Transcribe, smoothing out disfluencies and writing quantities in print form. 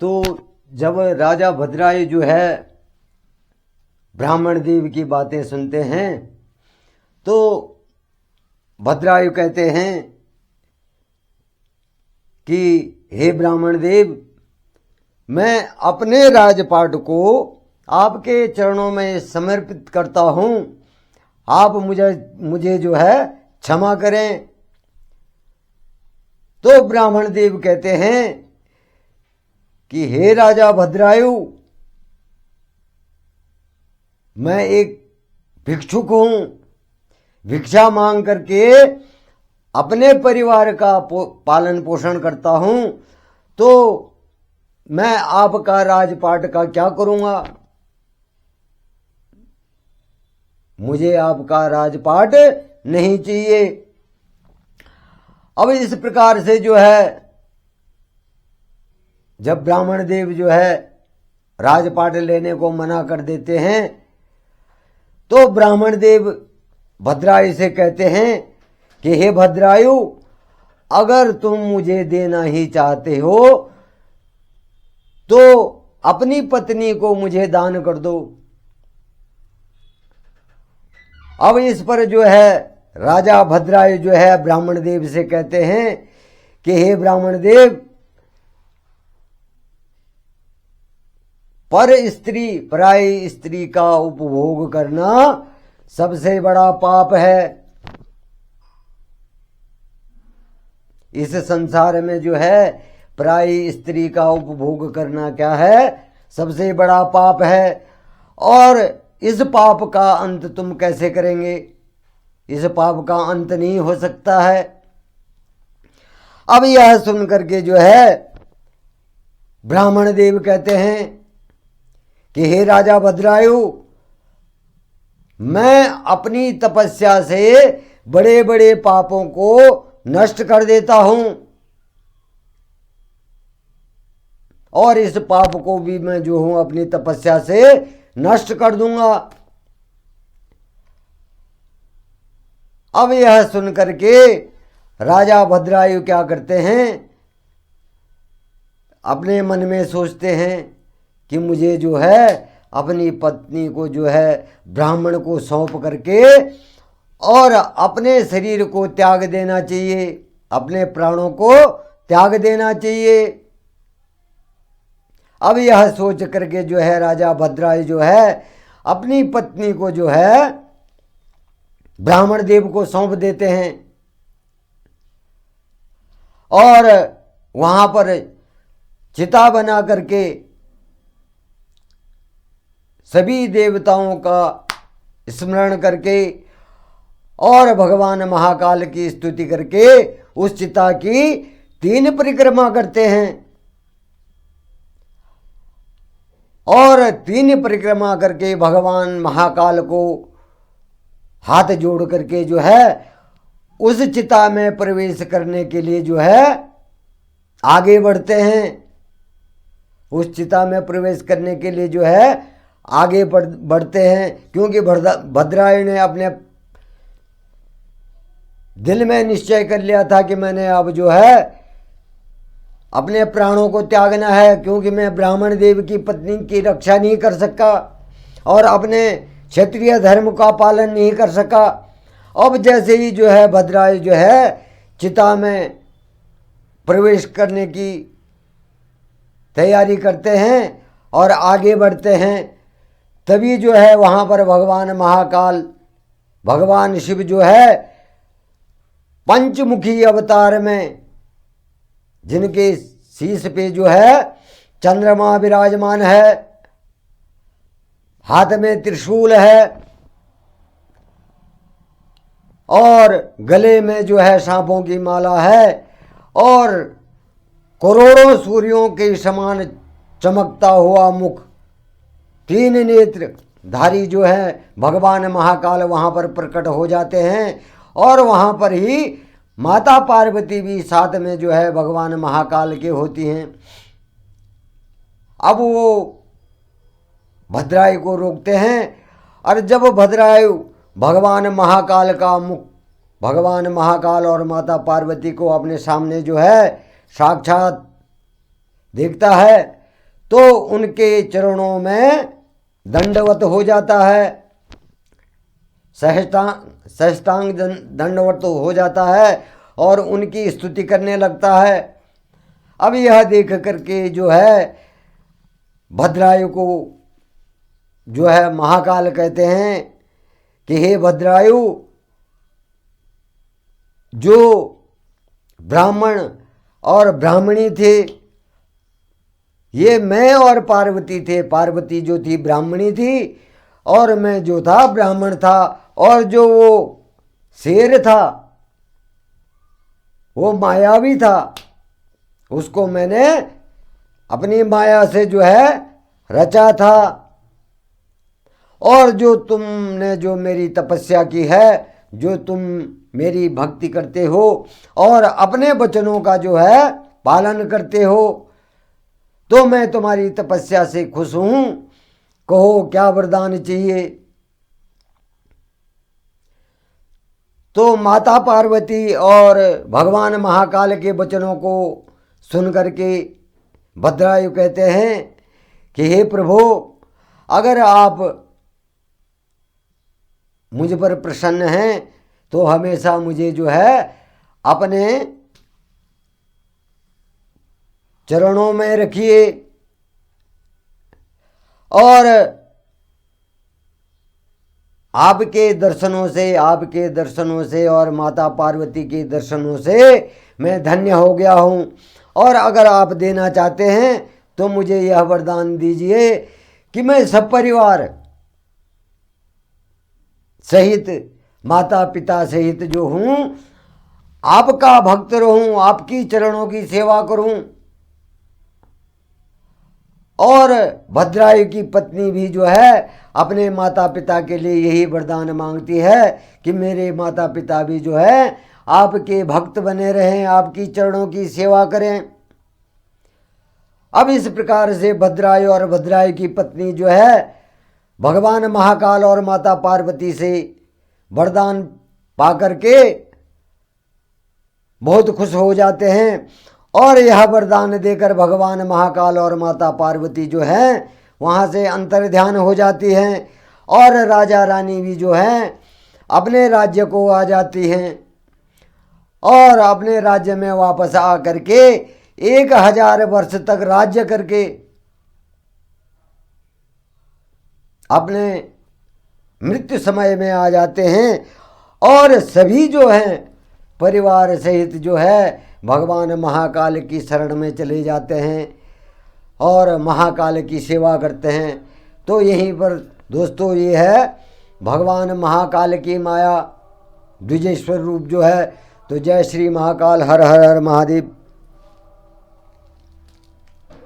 तो जब राजा भद्रायु जो है ब्राह्मण देव की बातें सुनते हैं तो भद्रायु कहते हैं कि हे ब्राह्मण देव, मैं अपने राजपाट को आपके चरणों में समर्पित करता हूं, आप मुझे जो है क्षमा करें। तो ब्राह्मण देव कहते हैं कि हे राजा भद्रायु, मैं एक भिक्षुक हूं, भिक्षा मांग करके अपने परिवार का पालन पोषण करता हूं, तो मैं आपका राजपाट का क्या करूंगा? मुझे आपका राजपाट नहीं चाहिए। अब इस प्रकार से जो है जब ब्राह्मण देव जो है राजपाट लेने को मना कर देते हैं तो ब्राह्मण देव भद्रायु से कहते हैं कि हे भद्रायु, अगर तुम मुझे देना ही चाहते हो तो अपनी पत्नी को मुझे दान कर दो। अब इस पर जो है राजा भद्रायु जो है ब्राह्मण देव से कहते हैं कि हे ब्राह्मण देव, पर स्त्री पराई स्त्री का उपभोग करना सबसे बड़ा पाप है। इस संसार में जो है पराई स्त्री का उपभोग करना क्या है? सबसे बड़ा पाप है। और इस पाप का अंत तुम कैसे करेंगे? इस पाप का अंत नहीं हो सकता है। अब यह सुन करके जो है ब्राह्मण देव कहते हैं कि हे राजा भद्रायु, मैं अपनी तपस्या से बड़े बड़े पापों को नष्ट कर देता हूं और इस पाप को भी मैं जो हूं अपनी तपस्या से नष्ट कर दूंगा। अब यह सुन करके राजा भद्रायु क्या करते हैं? अपने मन में सोचते हैं कि मुझे जो है अपनी पत्नी को जो है ब्राह्मण को सौंप करके और अपने शरीर को त्याग देना चाहिए, अपने प्राणों को त्याग देना चाहिए। अब यह सोच करके जो है राजा भद्रायु जो है अपनी पत्नी को जो है ब्राह्मण देव को सौंप देते हैं और वहां पर चिता बना करके सभी देवताओं का स्मरण करके और भगवान महाकाल की स्तुति करके उस चिता की 3 परिक्रमा करते हैं और 3 परिक्रमा करके भगवान महाकाल को हाथ जोड़ करके जो है उस चिता में प्रवेश करने के लिए जो है आगे बढ़ते हैं। उस चिता में प्रवेश करने के लिए जो है आगे बढ़ते हैं, क्योंकि भद्रायु ने अपने दिल में निश्चय कर लिया था कि मैंने अब जो है अपने प्राणों को त्यागना है, क्योंकि मैं ब्राह्मण देव की पत्नी की रक्षा नहीं कर सका और अपने क्षत्रिय धर्म का पालन नहीं कर सका। अब जैसे ही जो है भद्रायु जो है चिता में प्रवेश करने की तैयारी करते हैं और आगे बढ़ते हैं, तभी जो है वहाँ पर भगवान महाकाल भगवान शिव जो है पंचमुखी अवतार में, जिनके शीश पे जो है चंद्रमा विराजमान है, हाथ में त्रिशूल है और गले में जो है सांपों की माला है और करोड़ों सूर्यों के समान चमकता हुआ मुख, 3 नेत्र धारी जो है भगवान महाकाल वहाँ पर प्रकट हो जाते हैं और वहाँ पर ही माता पार्वती भी साथ में जो है भगवान महाकाल के होती हैं। अब वो भद्रायु को रोकते हैं और जब भद्रायु भगवान महाकाल का मुख, भगवान महाकाल और माता पार्वती को अपने सामने जो है साक्षात देखता है तो उनके चरणों में दंडवत हो जाता है, साष्टांग दंडवत हो जाता है और उनकी स्तुति करने लगता है। अब यह देख करके जो है भद्रायु को जो है महाकाल कहते हैं कि हे भद्रायु, जो ब्राह्मण और ब्राह्मणी थे, ये मैं और पार्वती थे। पार्वती जो थी ब्राह्मणी थी और मैं जो था ब्राह्मण था, और जो वो शेर था वो मायावी था, उसको मैंने अपनी माया से जो है रचा था। और जो तुमने जो मेरी तपस्या की है, जो तुम मेरी भक्ति करते हो और अपने वचनों का जो है पालन करते हो, तो मैं तुम्हारी तपस्या से खुश हूं। कहो क्या वरदान चाहिए। तो माता पार्वती और भगवान महाकाल के वचनों को सुन करके भद्रायु कहते हैं कि हे प्रभु, अगर आप मुझ पर प्रसन्न हैं तो हमेशा मुझे जो है अपने चरणों में रखिए, और आपके दर्शनों से और माता पार्वती के दर्शनों से मैं धन्य हो गया हूँ। और अगर आप देना चाहते हैं तो मुझे यह वरदान दीजिए कि मैं सब परिवार सहित, माता पिता सहित जो हूँ, आपका भक्त रहूं, आपकी चरणों की सेवा करूं। और भद्रायु की पत्नी भी जो है अपने माता पिता के लिए यही वरदान मांगती है कि मेरे माता पिता भी जो है आपके भक्त बने रहें, आपकी चरणों की सेवा करें। अब इस प्रकार से भद्रायु और भद्रायु की पत्नी जो है भगवान महाकाल और माता पार्वती से वरदान पा करके बहुत खुश हो जाते हैं। और यह वरदान देकर भगवान महाकाल और माता पार्वती जो हैं वहाँ से अंतर्ध्यान हो जाती हैं, और राजा रानी भी जो हैं अपने राज्य को आ जाती हैं, और अपने राज्य में वापस आ करके 1000 वर्ष तक राज्य करके अपने मृत्यु समय में आ जाते हैं। और सभी जो हैं परिवार सहित जो है भगवान महाकाल की शरण में चले जाते हैं और महाकाल की सेवा करते हैं। तो यहीं पर दोस्तों ये है भगवान महाकाल की माया द्विजेश्वर रूप जो है। तो जय श्री महाकाल, हर हर हर महादेव।